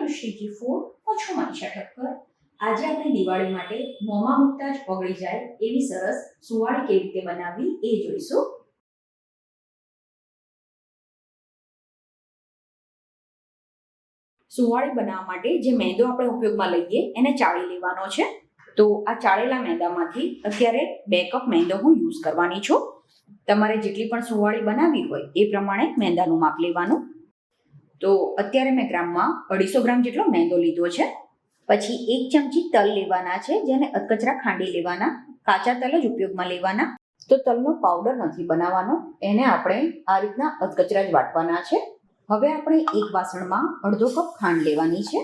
તનુશ્રીજી food હું છું મનીષા ઠક્કર। આજે આપણે દિવાળી માટે મોંમાં મૂકતા જ ઓગળી જાય એવી સરસ સુવાળી કેવી રીતે બનાવવી એ જોઈશું। સુવાળી બનાવવા માટે જે મેંદો આપણે ઉપયોગમાં લઈએ એને ચાળી લેવાનો છે। તો આ ચાળેલા મેંદામાંથી અત્યારે 2 કપ મેંદો હું યુઝ કરવાની છું। તમારે જેટલી પણ સુવાળી બનાવવી હોય એ પ્રમાણે મેંદાનું માપ લેવાનું। તો અત્યારે મેં ગ્રામમાં 250 ગ્રામ જેટલો મેંદો લીધો છે। પછી 1 ચમચી તલ લેવાના છે, જેને અધકચરા ખાંડી લેવાના, કાચા તલ જ ઉપયોગમાં લેવાના। તો તલનો પાવડર નથી બનાવવાનો, એને આપણે આ રીતના અધકચરા જ વાટવાના છે। હવે આપણે એક વાસણમાં 1/2 કપ ખાંડ લેવાની છે।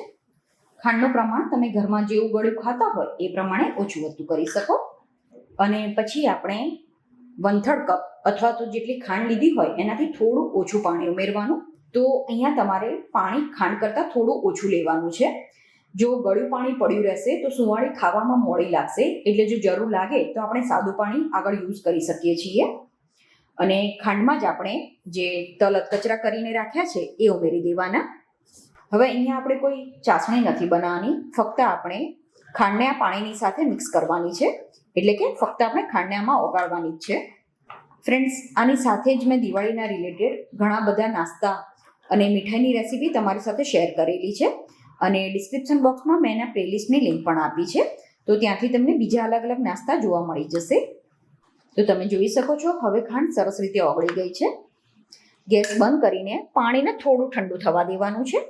ખાંડનું પ્રમાણ તમે ઘરમાં જેવું ગળ્યું ખાતા હોય એ પ્રમાણે ઓછું વધતું કરી શકો। અને પછી આપણે 1/3 કપ અથવા તો જેટલી ખાંડ લીધી હોય એનાથી થોડું ઓછું પાણી ઉમેરવાનું। તો અહીંયા તમારે પાણી ખાંડ કરતાં થોડું ઓછું લેવાનું છે। જો ગળ્યું પાણી પડ્યું રહેશે તો સુવાળી ખાવામાં મોડી લાગશે, એટલે જો જરૂર લાગે તો આપણે સાદું પાણી આગળ યુઝ કરી શકીએ છીએ। અને ખાંડમાં જ આપણે જે તલ અધકચરા કરીને રાખ્યા છે એ ઉમેરી દેવાના। હવે અહીંયા આપણે કોઈ ચાસણી નથી બનાવવાની, ફક્ત આપણે ખાંડને આ પાણીની સાથે મિક્સ કરવાની છે, એટલે કે ફક્ત આપણે ખાંડને આમાં ઓગાળવાની જ છે। ફ્રેન્ડ્સ, આની સાથે જ મેં દિવાળીના રિલેટેડ ઘણા બધા નાસ્તા અને મીઠાઈની રેસીપી તમારી સાથે શેર કરેલી છે, અને ડિસ્ક્રિપ્શન બોક્સમાં મેં એના પ્લેલિસ્ટની લિંક પણ આપી છે, તો ત્યાંથી તમને બીજા અલગ અલગ નાસ્તા જોવા મળી જશે। તો તમે જોઈ શકો છો હવે ખાંડ સરસ રીતે ઓગળી ગઈ છે। ગેસ બંધ કરીને પાણીને થોડું ઠંડુ થવા દેવાનું છે।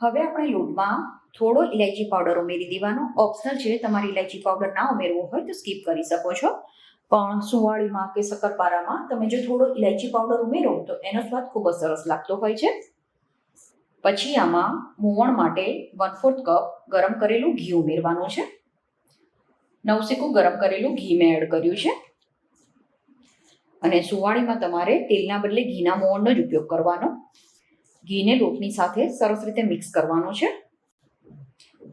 હવે આપણે લોટમાં થોડો ઇલાયચી પાવડર ઉમેરી દેવાનો, ઓપ્શનલ છે, તમારે ઇલાયચી પાવડર ના ઉમેરવો હોય તો સ્કીપ કરી શકો છો, પણ સુવાળીમાં કે શક્કરપારામાં તમે જો થોડો ઇલાયચી પાવડર ઉમેરો તો એનો સ્વાદ ખૂબ જ સરસ લાગતો હોય છે। પછી આમાં મોવણ માટે 1/4 કપ ગરમ કરેલું ઘી ઉમેરવાનું છે। નવસેકું ગરમ કરેલું ઘી મેં એડ કર્યું છે। અને સુવાળીમાં તમારે તેલના બદલે ઘીના મોવણનો જ ઉપયોગ કરવાનો। ઘીને લોટની સાથે સરસ રીતે મિક્સ કરવાનું છે।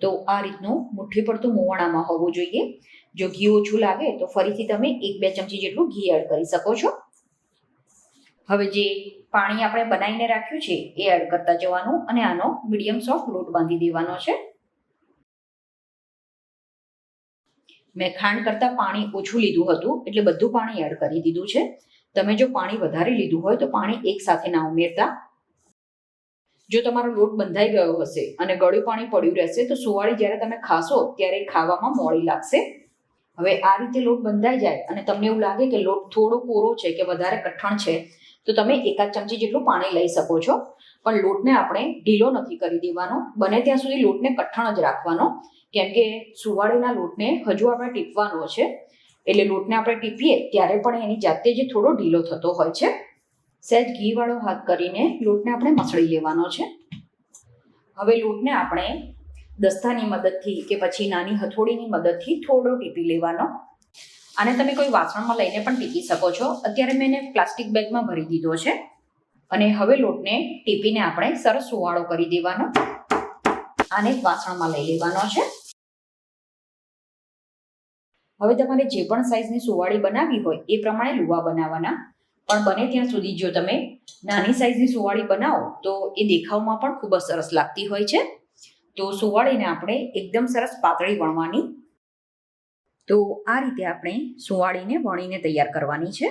તો આ રીતનું મુઠ્ઠી પડતું મોવણ આમાં હોવું જોઈએ। જો ઘી ઓછું લાગે તો ફરીથી તમે 1-2 ચમચી જેટલું ઘી એડ કરી શકો છો। હવે જે પાણી આપણે બનાવીને રાખ્યું છે એ એડ કરતા જવાનું અને આનો મીડિયમ સોફ્ટ લોટ બાંધી દેવાનો છે। મેં ખાંડ કરતાં પાણી ઓછું લીધું હતું એટલે બધું પાણી એડ કરી દીધું છે। તમે જો પાણી વધારે લીધું હોય તો પાણી એકસાથે ના ઉમેરતા। જો તમારો લોટ બંધાઈ ગયો હશે અને ગળ્યું પાણી પડ્યું રહેશે તો સુવાળી જ્યારે તમે ખાશો ત્યારે ખાવામાં મોડી લાગશે। હવે આ રીતે લોટ બંધાઈ જાય અને તમને એવું લાગે કે લોટ થોડો કોરો છે કે વધારે કઠણ છે તો તમે 1 ચમચી જેટલું પાણી લઈ શકો છો, પણ લોટને આપણે ઢીલો નથી કરી દેવાનો, બને ત્યાં સુધી લોટને કઠણ જ રાખવાનો, કેમ કે સુવાળીના લોટને હજુ આપણે ટીપવાનો છે, એટલે લોટને આપણે ટીપીએ ત્યારે પણ એની જાતે જ થોડો ઢીલો થતો હોય છે। સહેજ ઘીવાળો હાથ કરીને લોટને આપણે મસળી લેવાનો છે। હવે લોટને આપણે દસ્તાની મદદથી કે પછી નાની હથોડીની મદદથી થોડો ટીપી લેવાનો। આને તમે કોઈ વાસણમાં લઈને પણ ટીપી શકો છો। અત્યારે મેં એને પ્લાસ્ટિક બેગમાં ભરી દીધો છે અને હવે લોટને ટીપીને આપણે સરસ સુવાળો કરી દેવાનો। આને એક વાસણમાં લઈ લેવાનો છે। હવે તમારે જે પણ સાઈઝની સુવાળી બનાવવી હોય એ પ્રમાણે લુવા બનાવવાના, પણ બને ત્યાં સુધી જો તમે નાની સાઈઝની સુવાળી બનાવો તો એ દેખાવમાં પણ ખૂબ જ સરસ લાગતી હોય છે। તો સુવાળીને આપણે એકદમ સરસ પાતળી વણવાની। તો આ રીતે આપણે સુવાળીને વણીને તૈયાર કરવાની છે।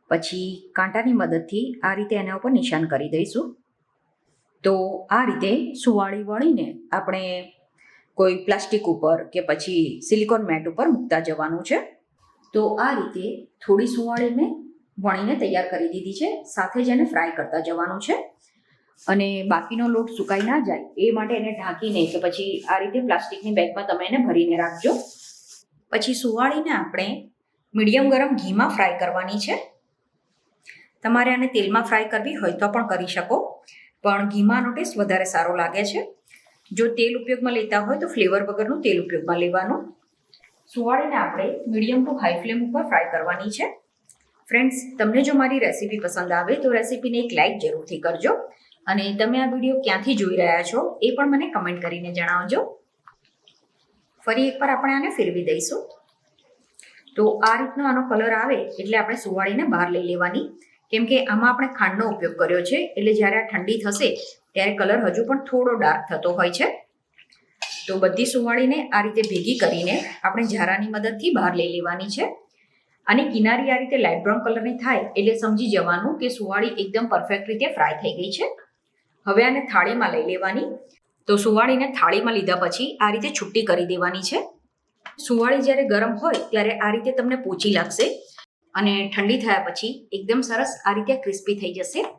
પછી કાંટાની મદદથી આ રીતે એના ઉપર નિશાન કરી દઈશું। તો આ રીતે સુવાળી વણીને આપણે કોઈ પ્લાસ્ટિક ઉપર કે પછી સિલિકોન મેટ ઉપર મૂકતા જવાનું છે। તો આ રીતે થોડી સુવાળી મેં વણીને તૈયાર કરી દીધી છે, સાથે જ એને ફ્રાય કરતા જવાનું છે। અને બાકીનો લોટ સુકાઈ ના જાય એ માટે એને ઢાંકીને કે પછી આ રીતે પ્લાસ્ટિકની બેગમાં તમે એને ભરીને રાખજો। પછી સુવાળીને આપણે મીડિયમ ગરમ ઘીમાં ફ્રાય કરવાની છે। તમારે આને તેલમાં ફ્રાય કરવી હોય તો પણ કરી શકો, પણ ઘીમાંનો ટેસ્ટ વધારે સારો લાગે છે। જો તેલ ઉપયોગમાં લેતા હોય તો ફ્લેવર વગરનું તેલ ઉપયોગમાં લેવાનું। સુવાળીને આપણે મીડિયમ ટુ હાઈ ફ્લેમ ઉપર ફ્રાય કરવાની છે। ફ્રેન્ડ્સ, તમને જો મારી રેસીપી પસંદ આવે તો રેસીપીને એક લાઇક જરૂરથી કરજો, અને તમે આ વિડીયો ક્યાંથી જોઈ રહ્યા છો એ પણ મને કમેન્ટ કરીને જણાવજો। ફરી એકવાર આપણે આને ફેરવી દઈશું। તો આ રીતનો આનો કલર આવે એટલે આપણે સુવાળીને બહાર લઈ લેવાની, કેમ કે આમાં આપણે ખાંડનો ઉપયોગ કર્યો છે, એટલે જ્યારે આ ઠંડી થશે ત્યારે કલર હજુ પણ થોડો ડાર્ક થતો હોય છે. તો બધી સુવાળીને આ રીતે ભેગી કરીને આપણે ઝારાની મદદથી બહાર લઈ લેવાની છે. અને કિનારી આ રીતે લાઇટ બ્રાઉન કલરની થાય એટલે સમજી જવાનું કે સુવાળી એકદમ પરફેક્ટ રીતે ફ્રાય થઈ ગઈ છે. હવે આને થાળીમાં લઈ લેવાની. તો સુવાળીને થાળીમાં લીધા પછી આ રીતે છૂટી કરી દેવાની છે. સુવાળી જ્યારે ગરમ હોય ત્યારે આ રીતે તમને પોચી લાગશે અને ઠંડી થયા પછી એકદમ સરસ આ રીતે ક્રિસ્પી થઈ જશે.